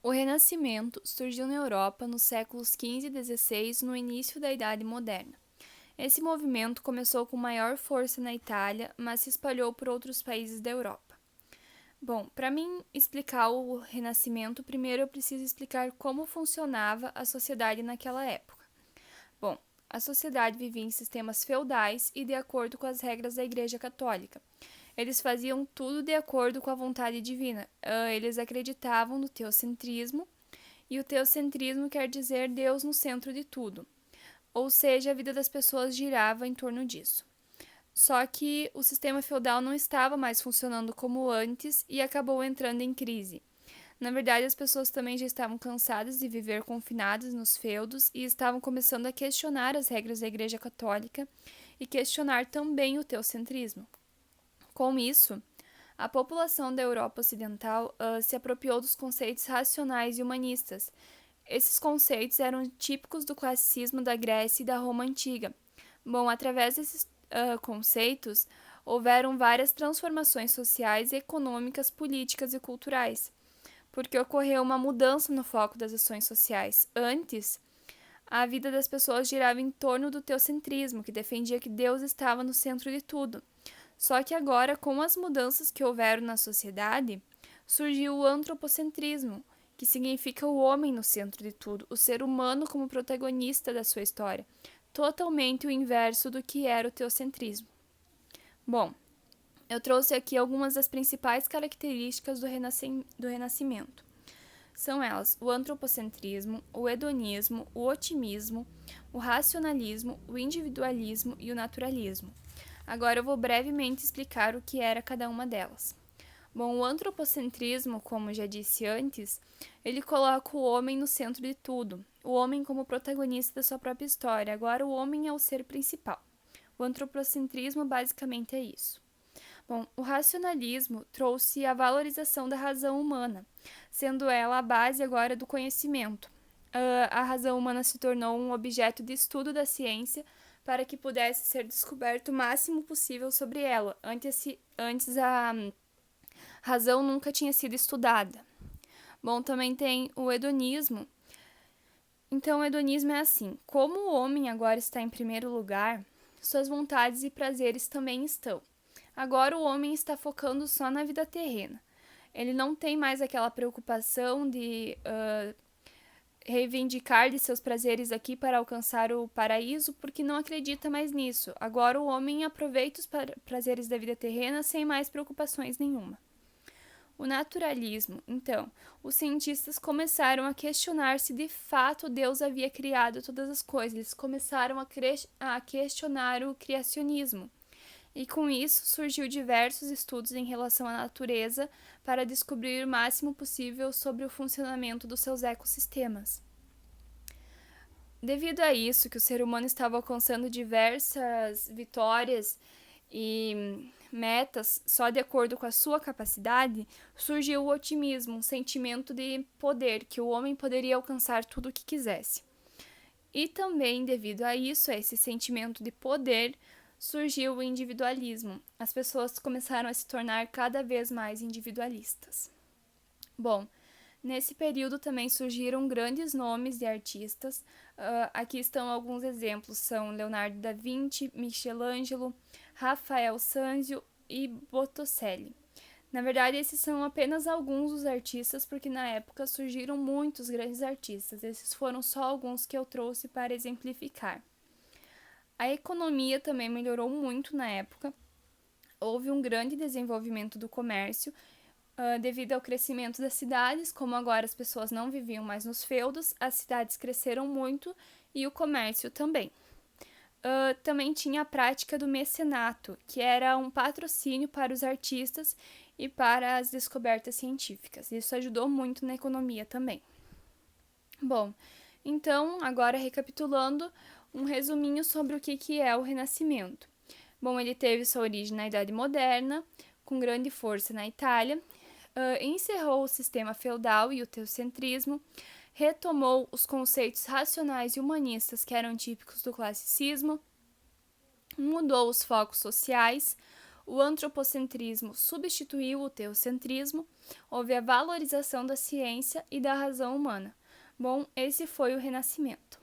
O Renascimento surgiu na Europa nos séculos XV e XVI, no início da Idade Moderna. Esse movimento começou com maior força na Itália, mas se espalhou por outros países da Europa. Bom, para mim explicar o Renascimento, primeiro eu preciso explicar como funcionava a sociedade naquela época. Bom, a sociedade vivia em sistemas feudais e de acordo com as regras da Igreja Católica. Eles faziam tudo de acordo com a vontade divina. Eles acreditavam no teocentrismo, e o teocentrismo quer dizer Deus no centro de tudo. Ou seja, a vida das pessoas girava em torno disso. Só que o sistema feudal não estava mais funcionando como antes e acabou entrando em crise. Na verdade, as pessoas também já estavam cansadas de viver confinadas nos feudos e estavam começando a questionar as regras da Igreja Católica e questionar também o teocentrismo. Com isso, a população da Europa Ocidental se apropriou dos conceitos racionais e humanistas. Esses conceitos eram típicos do classicismo da Grécia e da Roma Antiga. Bom, através desses conceitos, houveram várias transformações sociais, econômicas, políticas e culturais, porque ocorreu uma mudança no foco das ações sociais. Antes, a vida das pessoas girava em torno do teocentrismo, que defendia que Deus estava no centro de tudo. Só que agora, com as mudanças que houveram na sociedade, surgiu o antropocentrismo, que significa o homem no centro de tudo, o ser humano como protagonista da sua história, totalmente o inverso do que era o teocentrismo. Bom, eu trouxe aqui algumas das principais características do Renascimento. São elas o antropocentrismo, o hedonismo, o otimismo, o racionalismo, o individualismo e o naturalismo. Agora eu vou brevemente explicar o que era cada uma delas. Bom, o antropocentrismo, como já disse antes, ele coloca o homem no centro de tudo, o homem como protagonista da sua própria história. Agora o homem é o ser principal. O antropocentrismo basicamente é isso. Bom, o racionalismo trouxe a valorização da razão humana, sendo ela a base agora do conhecimento. A razão humana se tornou um objeto de estudo da ciência para que pudesse ser descoberto o máximo possível sobre ela. Antes a razão nunca tinha sido estudada. Bom, também tem o hedonismo. Então, o hedonismo é assim: como o homem agora está em primeiro lugar, suas vontades e prazeres também estão. Agora o homem está focando só na vida terrena. Ele não tem mais aquela preocupação de reivindicar de seus prazeres aqui para alcançar o paraíso, porque não acredita mais nisso. Agora o homem aproveita os prazeres da vida terrena sem mais preocupações nenhuma. O naturalismo. Então, os cientistas começaram a questionar se de fato Deus havia criado todas as coisas. Eles começaram a questionar o criacionismo. E com isso surgiu diversos estudos em relação à natureza para descobrir o máximo possível sobre o funcionamento dos seus ecossistemas. Devido a isso, que o ser humano estava alcançando diversas vitórias e metas só de acordo com a sua capacidade, surgiu o otimismo, um sentimento de poder, que o homem poderia alcançar tudo o que quisesse. E também, devido a isso, a esse sentimento de poder, surgiu o individualismo. As pessoas começaram a se tornar cada vez mais individualistas. Bom, nesse período também surgiram grandes nomes de artistas. Aqui estão alguns exemplos: são Leonardo da Vinci, Michelangelo, Rafael Sanzio e Botticelli. Na verdade, esses são apenas alguns dos artistas, porque na época surgiram muitos grandes artistas. Esses foram só alguns que eu trouxe para exemplificar. A economia também melhorou muito na época. Houve um grande desenvolvimento do comércio devido ao crescimento das cidades. Como agora as pessoas não viviam mais nos feudos, as cidades cresceram muito e o comércio também. Também tinha a prática do mecenato, que era um patrocínio para os artistas e para as descobertas científicas. Isso ajudou muito na economia também. Bom, então, agora recapitulando, um resuminho sobre o que é o Renascimento. Bom, ele teve sua origem na Idade Moderna, com grande força na Itália, encerrou o sistema feudal e o teocentrismo, retomou os conceitos racionais e humanistas que eram típicos do classicismo, mudou os focos sociais, o antropocentrismo substituiu o teocentrismo, houve a valorização da ciência e da razão humana. Bom, esse foi o Renascimento.